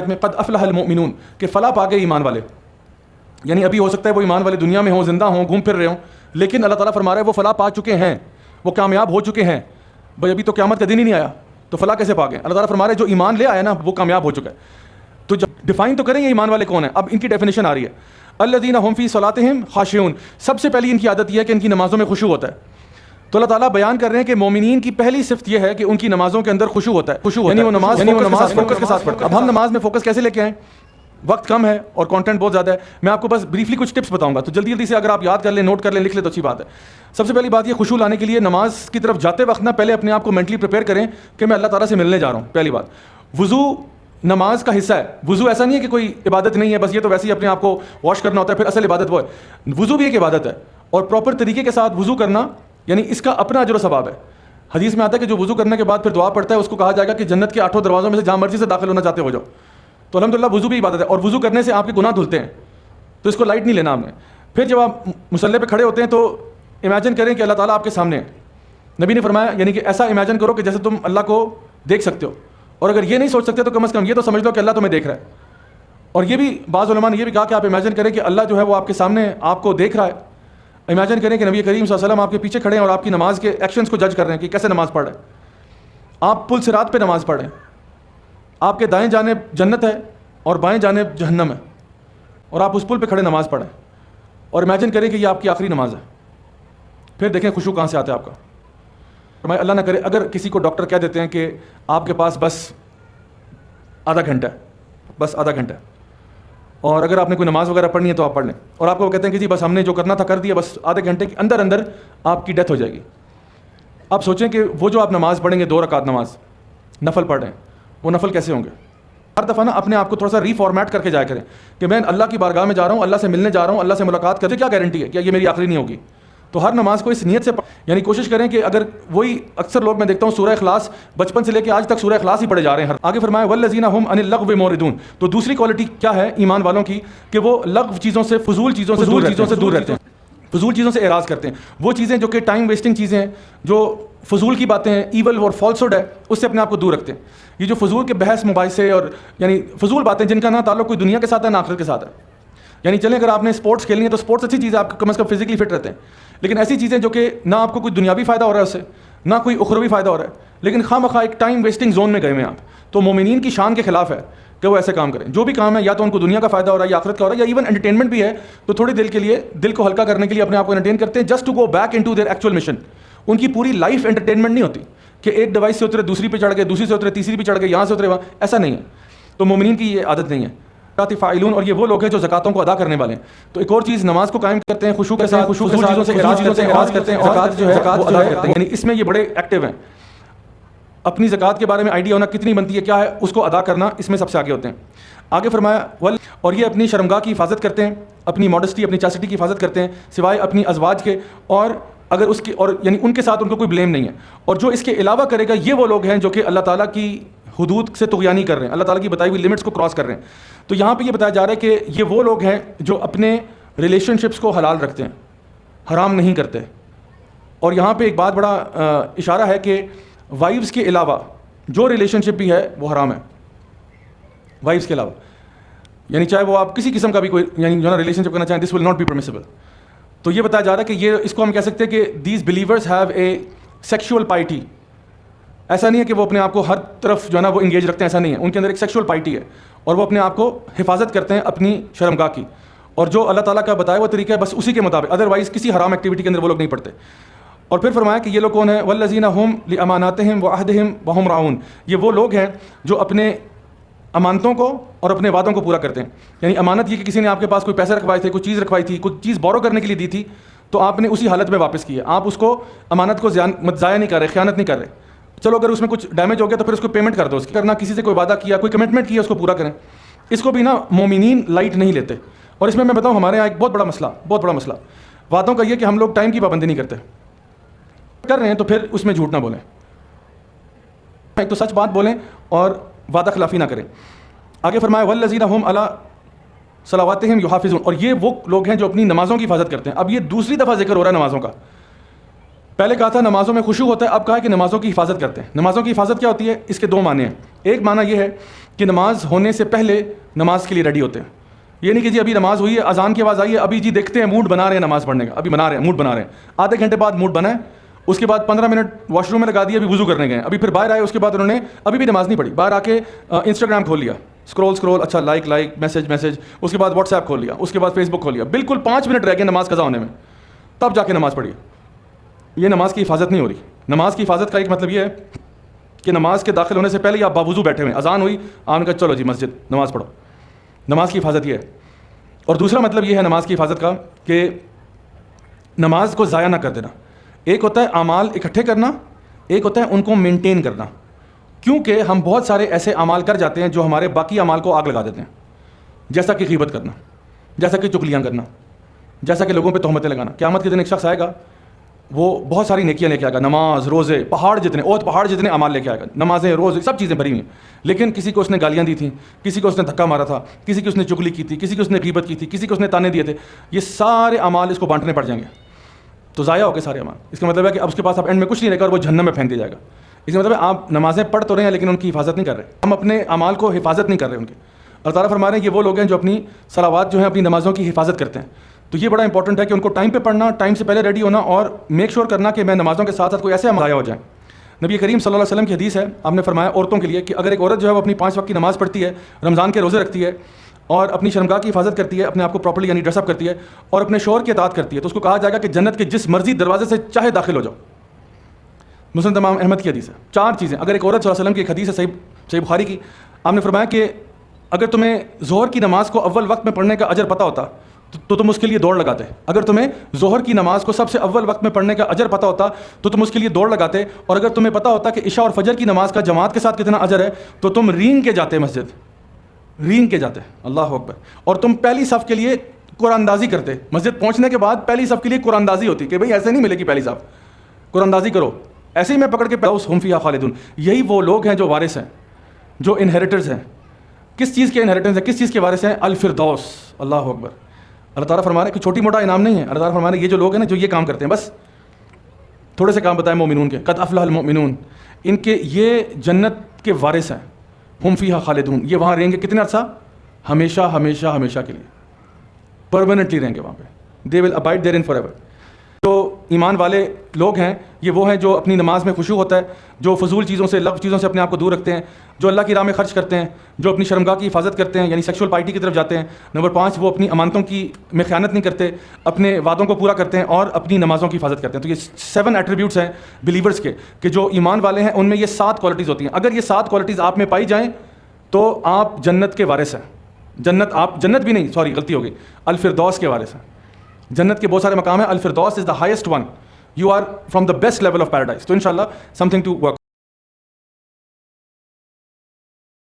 میں قد افلح المؤمنون کہ فلاح پا گئے ایمان والے. یعنی ابھی ہو سکتا ہے وہ ایمان والے دنیا میں ہوں، زندہ ہوں، گھوم پھر رہے ہوں، لیکن اللہ تعالیٰ فرما رہا ہے وہ فلاح پا چکے ہیں، وہ کامیاب ہو چکے ہیں. بھائی ابھی تو قیامت کا دن ہی نہیں آیا تو فلاح کیسے پا گئے؟ اللہ تعالیٰ فرما رہا ہے جو ایمان لے آیا نا وہ کامیاب ہو چکا ہے. تو جب ڈیفائن تو کریں گے ایمان والے کون ہیں. اب ان کی ڈیفینیشن آ رہی ہے. الذین هم فی صلاتہم خاشعون. سب سے پہلی ان کی عادت یہ ہے کہ ان کی نمازوں میں خشوع ہوتا ہے. تو اللہ تعالیٰ بیان کر رہے ہیں کہ مومنین کی پہلی صفت یہ ہے کہ ان کی نمازوں کے اندر خشوع ہوتا ہے. یعنی وہ نماز فوکس کے ساتھ پڑھتے ہیں. اب ہم نماز میں فوکس کیسے لے کے آئیں؟ وقت کم ہے اور کانٹینٹ بہت زیادہ ہے. میں آپ کو بس بریفلی کچھ ٹپس بتاؤں گا تو جلدی جلدی سے اگر آپ یاد کر لیں، نوٹ کر لیں، لکھ لیں تو اچھی بات ہے. سب سے پہلی بات یہ خشوع لانے کے لیے نماز کی طرف جاتے وقت نا پہلے اپنے آپ کو مینٹلی پریپیئر کریں کہ میں اللہ تعالیٰ سے ملنے جا رہا ہوں. پہلی بات، وضو نماز کا حصہ ہے. وضو ایسا نہیں ہے کہ کوئی عبادت نہیں ہے، بس یہ تو ویسے ہی اپنے آپ کو واش کرنا ہوتا ہے، پھر اصل عبادت وہ ہے. وضو بھی ایک عبادت ہے اور پراپر طریقے کے ساتھ وضو کرنا یعنی اس کا اپنا اجر و ثواب ہے. حدیث میں آتا ہے کہ جو وضو کرنے کے بعد پھر دعا پڑھتا ہے اس کو کہا جائے گا کہ جنت کے 8 دروازوں میں سے جہاں مرضی سے داخل ہونا چاہتے ہو جاؤ. تو الحمدللہ وضو بھی عبادت ہے اور وضو کرنے سے آپ کے گناہ دھلتے ہیں، تو اس کو لائٹ نہیں لینا آپ نے. پھر جب آپ مصلی پہ کھڑے ہوتے ہیں تو امیجن کریں کہ اللہ تعالیٰ آپ کے سامنے ہے. نبی نے فرمایا یعنی کہ ایسا امیجن کرو کہ جیسے تم اللہ کو دیکھ سکتے ہو، اور اگر یہ نہیں سوچ سکتے تو کم از کم یہ تو سمجھ لو کہ اللہ تمہیں دیکھ رہا ہے. اور یہ بھی بعض علماء نے یہ بھی کہا کہ آپ امیجن کریں کہ اللہ جو ہے وہ آپ کے سامنے ہے، آپ کو دیکھ رہا ہے. امیجن کریں کہ نبی کریم صلی اللہ علیہ وسلم آپ کے پیچھے کھڑے ہیں اور آپ کی نماز کے ایکشنز کو جج کر رہے ہیں کہ کیسے نماز پڑھ رہے ہیں. آپ پل صراط پہ نماز پڑھ رہے ہیں، آپ کے دائیں جانب جنت ہے اور بائیں جانب جہنم ہے، اور آپ اس پل پہ کھڑے نماز پڑھیں اور امیجن کریں کہ یہ آپ کی آخری نماز ہے. پھر دیکھیں خشوع کہاں سے آتا ہے آپ کا. فرمایا اللہ نہ کرے اگر کسی کو ڈاکٹر کہہ دیتے ہیں کہ آپ کے پاس بس آدھا گھنٹہ ہے، بس آدھا گھنٹہ ہے، اور اگر آپ نے کوئی نماز وغیرہ پڑھنی ہے تو آپ پڑھ لیں، اور آپ کو کہتے ہیں کہ جی بس ہم نے جو کرنا تھا کر دیا، بس آدھے گھنٹے کے اندر اندر آپ کی ڈیتھ ہو جائے گی. آپ سوچیں کہ وہ جو آپ نماز پڑھیں گے 2 رکعت نماز نفل پڑھ رہے ہیں، وہ نفل کیسے ہوں گے؟ ہر دفعہ نا اپنے آپ کو تھوڑا سا ری فارمیٹ کر کے جایا کریں کہ میں اللہ کی بارگاہ میں جا رہا ہوں، اللہ سے ملنے جا رہا ہوں، اللہ سے ملاقات کرتے. کیا گارنٹی ہے کہ یہ میری آخری نہیں ہوگی؟ تو ہر نماز کو اس نیت سے یعنی کوشش کریں کہ اگر وہی اکثر لوگ میں دیکھتا ہوں سورہ اخلاص بچپن سے لے کے آج تک سورہ اخلاص ہی پڑھے جا رہے ہیں. آگے فرمایا والذین هم عن اللغو معرضون. تو دوسری کوالٹی کیا ہے ایمان والوں کی کہ وہ لغو چیزوں سے، فضول چیزوں سے دور رہتے ہیں، فضول چیزوں سے اعراض کرتے ہیں. وہ چیزیں جو کہ ٹائم ویسٹنگ چیزیں ہیں، جو فضول کی باتیں ہیں، ایول اور فالسوڈ ہے، اس سے اپنے آپ کو دور رکھتے ہیں. یہ جو فضول کے بحث مباحثے اور یعنی فضول باتیں جن کا نہ تعلق کوئی دنیا کے ساتھ ہے نہ آخرت کے ساتھ ہے. یعنی چلیں اگر آپ نے اسپورٹس کھیلنی ہے تو اسپورٹس اچھی چیز ہے، آپ کم از کم فزیکلی فٹ رہتے ہیں، لیکن ایسی چیزیں جو کہ نہ آپ کو کوئی دنیاوی فائدہ ہو رہا ہے اس سے، نہ کوئی اخروی فائدہ ہو رہا ہے، لیکن خواہ مخواہ ایک ٹائم ویسٹنگ زون میں گئے ہوئے ہیں آپ. تو مومنین کی شان کے خلاف ہے کہ وہ ایسے کام کریں. جو بھی کام ہے یا تو ان کو دنیا کا فائدہ ہو رہا ہے یا آخرت کا ہو رہا ہے، یا ایون انٹرٹینمنٹ بھی ہے تو تھوڑی دل کے لیے، دل کو ہلکا کرنے کے لیے اپنے آپ کو انٹرٹین کرتے ہیں، just to go back into their actual mission. ان کی پوری لائف انٹرٹینمنٹ نہیں ہوتی کہ ایک ڈیوائس سے اترے دوسری پہ چڑھ گئے، دوسری سے اترے تیسری پہ چڑھ گئے، یہاں سے اترے وہاں، ایسا نہیں ہے. تو مومنین کی یہ عادت نہیں ہے. فاعلون، اور یہ وہ لوگ ہیں جو زکاتوں کو ادا کرنے والے ہیں. تو ایک اور چیز، نماز کو قائم کرتے ہیں خشوع کے ساتھ، چیزوں سے اعراض کرتے ہیں، زکات جو ہے وہ ادا کرتے ہیں. یعنی اس میں یہ بڑے ایکٹیو ہیں. اپنی زکات کے بارے میں آئیڈیا ہونا کتنی بنتی ہے، کیا ہے، اس کو ادا کرنا اس میں سب سے آگے ہوتے ہیں. آگے فرمایا اور یہ اپنی شرمگاہ کی حفاظت کرتے ہیں، اپنی ماڈسٹی، اپنی چاسٹی کی حفاظت کرتے ہیں سوائے اپنی ازواج کے، اور اگر اس کی اور یعنی ان کے ساتھ ان کو کوئی بلیم نہیں ہے. اور جو اس کے علاوہ کرے گا یہ وہ لوگ ہیں جو کہ اللہ تعالیٰ کی حدود سے طغیانی کر رہے ہیں، اللہ تعالیٰ کی بتائی ہوئی لمٹس کو کراس کر رہے ہیں. تو یہاں پہ یہ بتایا جا رہا ہے کہ یہ وہ لوگ ہیں جو اپنے ریلیشن شپس کو حلال رکھتے ہیں، حرام نہیں کرتے. اور یہاں پہ ایک بات بڑا اشارہ ہے کہ وائفز کے علاوہ جو ریلیشن شپ بھی ہے وہ حرام ہے. وائفز کے علاوہ یعنی چاہے وہ آپ کسی قسم کا بھی کوئی یعنی جو نا ریلیشن شپ کرنا چاہیں، دس ول ناٹ بی پرمیسیبل. تو یہ بتایا جا رہا ہے کہ یہ اس کو ہم کہہ سکتے ہیں کہ these believers have a sexual piety. ایسا نہیں ہے کہ وہ اپنے آپ کو ہر طرف جو ہے نا وہ انگیج رکھتے ہیں، ایسا نہیں ہے. ان کے اندر ایک سیکشول پائٹی ہے اور وہ اپنے آپ کو حفاظت کرتے ہیں اپنی شرمگاہ کی، اور جو اللہ تعالیٰ کا بتایا ہوا طریقہ ہے بس اسی کے مطابق، ادروائز کسی حرام ایکٹیویٹی کے اندر وہ لوگ نہیں پڑتے. اور پھر فرمایا کہ یہ لوگ کون ہیں؟ والذین هم لاماناتہم وعہدہم وہم راعون. یہ وہ لوگ ہیں جو اپنے امانتوں کو اور اپنے وعدوں کو پورا کرتے ہیں. یعنی امانت یہ کہ کسی نے آپ کے پاس کوئی پیسے رکھوائے تھے، کوئی چیز رکھوائی تھی، کوئی چیز بورو کرنے کے لیے دی تھی، تو آپ نے اسی حالت میں واپس کی ہے. آپ اس کو امانت کو ضائع نہیں کر رہے، خیانت نہیں کر رہے. چلو اگر اس میں کچھ ڈیمیج ہو گیا تو پھر اس کو پیمنٹ کر دو. اس کی کرنا، کسی سے کوئی وعدہ کیا، کوئی کمٹمنٹ کیا، اس کو پورا کریں. اس کو بھی نا مومنین لائٹ نہیں لیتے. اور اس میں بتاؤں ہمارے یہاں ایک بہت بڑا مسئلہ وعدوں کا یہ کہ ہم لوگ ٹائم کی پابندی نہیں کرتے. کر رہے ہیں تو پھر اس میں جھوٹ نہ بولیں، ایک تو سچ بات بولیں اور وعدہ خلافی نہ کریں. آگے فرمایا والذین هم علی صلواتہم یحافظون. اور یہ وہ لوگ ہیں جو اپنی نمازوں کی حفاظت کرتے ہیں. اب یہ دوسری دفعہ ذکر ہو رہا ہے نمازوں کا. پہلے کہا تھا نمازوں میں خشوع ہوتا ہے، اب کہا ہے کہ نمازوں کی حفاظت کرتے ہیں. نمازوں کی حفاظت کیا ہوتی ہے؟ اس کے 2 معنی ہیں. ایک معنی یہ ہے کہ نماز ہونے سے پہلے نماز کے لیے ریڈی ہوتے ہیں. یہ نہیں کہ جی ابھی نماز ہوئی ہے, اذان کی آواز آئی ہے, ابھی جی دیکھتے ہیں موڈ بنا رہے ہیں نماز پڑھنے کا, ابھی بنا رہے ہیں موڈ بنا رہے ہیں, آدھے گھنٹے بعد موڈ بنا ہے, اس کے بعد 15 منٹ واش روم میں لگا دیا, ابھی وضو کرنے گئے, ابھی پھر باہر آئے, اس کے بعد انہوں نے ابھی بھی نماز نہیں پڑھی, باہر آ کے انسٹاگرام کھول لیا, اسکرول, اچھا لائک میسج, اس کے بعد واٹس ایپ کھول لیا, اس کے بعد فیس بک کھول لیا, بالکل 5 منٹ رہ گئے نماز قضا ہونے میں, تب جا کے نماز پڑھی. یہ نماز کی حفاظت نہیں ہو رہی. نماز کی حفاظت کا ایک مطلب یہ ہے کہ نماز کے داخل ہونے سے پہلے آپ باوضو بیٹھے ہوئے, اذان ہوئی, آپ نے کہا چلو جی مسجد نماز پڑھو. نماز کی حفاظت یہ ہے. اور دوسرا مطلب یہ ہے نماز کی حفاظت کا کہ نماز کو ضائع نہ کر دینا. ایک ہوتا ہے اعمال اکٹھے کرنا, ایک ہوتا ہے ان کو مینٹین کرنا. کیونکہ ہم بہت سارے ایسے اعمال کر جاتے ہیں جو ہمارے باقی اعمال کو آگ لگا دیتے ہیں, جیسا کہ غیبت کرنا, جیسا کہ چغلیاں کرنا, جیسا کہ لوگوں پہ تہمتیں لگانا. قیامت کے دن ایک شخص آئے گا, وہ بہت ساری نیکیاں لے کے آئے گا, نماز, روزے, پہاڑ جتنے اعمال لے کے آئے گا, نمازیں, روزے, سب چیزیں بھری ہوئی ہیں. لیکن کسی کو اس نے گالیاں دی تھیں, کسی کو اس نے دھکا مارا تھا, کسی کی اس نے چغلی کی تھی, کسی کی اس نے غیبت کی تھی, کسی کو اس نے تانے دیے تھے. یہ سارے اعمال اس کو بانٹنے پڑ جائیں گے, تو ضائع ہو گئے سارے اعمال. اس کا مطلب ہے کہ اب اس کے پاس اب اینڈ میں کچھ نہیں رہے گا اور وہ جہنم میں پھینک دیا جائے گا. اس کا مطلب ہے آپ نمازیں پڑھ تو رہے ہیں لیکن ان کی حفاظت نہیں کر رہے. ہم اپنے اعمال کو حفاظت نہیں کر رہے ان کی. اللہ تعالیٰ فرما رہے ہیں یہ وہ لوگ ہیں جو اپنی صلوات جو ہیں اپنی نمازوں کی حفاظت کرتے ہیں. تو یہ بڑا امپورٹنٹ ہے کہ ان کو ٹائم پہ پڑھنا, ٹائم سے پہلے ریڈی ہونا, اور میک شیور کرنا کہ میں نمازوں کے ساتھ ساتھ کوئی ایسے ضائع ہو جائیں. نبی کریم صلی اللہ علیہ وسلم کی حدیث ہے, آپ نے فرمایا عورتوں کے لیے کہ اگر ایک عورت جو ہے وہ اپنی 5 وقت کی نماز پڑھتی ہے, رمضان کے روزے رکھتی ہے, اور اپنی شرمگاہ کی حفاظت کرتی ہے, اپنے آپ کو پراپرلی یعنی ڈریس اپ کرتی ہے, اور اپنے شوہر کی اطاعت کرتی ہے, تو اس کو کہا جائے گا کہ جنت کے جس مرضی دروازے سے چاہے داخل ہو جاؤ. مسلم امام احمد کی حدیث ہے. 4 چیزیں. اگر ایک عورت صلی اللہ علیہ وسلم کی ایک حدیث ہے صحیح بخاری کی, آپ نے فرمایا کہ اگر تمہیں ظہر کی نماز کو اول وقت میں پڑھنے کا اجر پتہ ہوتا تو تم اس کے لیے دوڑ لگاتے. اگر تمہیں ظہر کی نماز کو سب سے اول وقت میں پڑھنے کا اجر پتہ ہوتا تو تم اس کے لیے دوڑ لگاتے. اور اگر تمہیں پتہ ہوتا کہ عشاء اور فجر کی نماز کا جماعت کے ساتھ کتنا اجر ہے تو تم رینگ کے جاتے مسجد, رینگ کے جاتے. اللہ اکبر. اور تم پہلی صف کے لیے قرآن اندازی کرتے. مسجد پہنچنے کے بعد پہلی صف کے لیے قرآن اندازی ہوتی کہ بھئی ایسے نہیں ملے گی پہلی صف, قرآن اندازی کرو. ایسے ہی میں پکڑ کے ہم فیہا خالدون. یہی وہ لوگ ہیں جو وارث ہیں, جو انہیریٹرز ہیں. کس چیز کے انہیریٹنس ہیں, کس چیز کے وارث ہیں؟ الفردوس. اللہ اکبر. اللہ تعالیٰ فرما رہے ہیں کہ چھوٹی موٹا انعام نہیں ہے. اللہ تعالیٰ فرما رہے ہیں یہ جو لوگ ہیں نا جو یہ کام کرتے ہیں, بس تھوڑے سے کام بتائیں مومنون کے, قد افلح المؤمنون, ان کے یہ جنت کے وارث ہیں. ہم فیہا خالدون, یہ وہاں رہیں گے کتنے عرصہ؟ ہمیشہ ہمیشہ ہمیشہ کے لیے, پرماننٹلی رہیں گے وہاں پہ. They will abide there in forever ایور. جو ایمان والے لوگ ہیں یہ وہ ہیں جو اپنی نماز میں خشوع ہوتا ہے, جو فضول چیزوں سے, لغو چیزوں سے اپنے آپ کو دور رکھتے ہیں, جو اللہ کی راہ میں خرچ کرتے ہیں, جو اپنی شرمگاہ کی حفاظت کرتے ہیں یعنی سیکشول پائٹی کی طرف جاتے ہیں. نمبر 5 وہ اپنی امانتوں کی میں خیانت نہیں کرتے, اپنے وعدوں کو پورا کرتے ہیں اور اپنی نمازوں کی حفاظت کرتے ہیں. تو یہ 7 ایٹریبیوٹس ہیں بلیورز کے کہ جو ایمان والے ہیں ان میں یہ 7 کوالٹیز ہوتی ہیں. اگر یہ 7 کوالٹیز آپ میں پائی جائیں تو آپ جنت کے وارث ہیں. جنت بھی نہیں, سوری غلطی ہو گئی, الفردوس کے وارث ہیں. جنت کے بہت سارے مقام ہیں, الفردوس is the highest one. You are from the best level of paradise. So inshallah something to work on.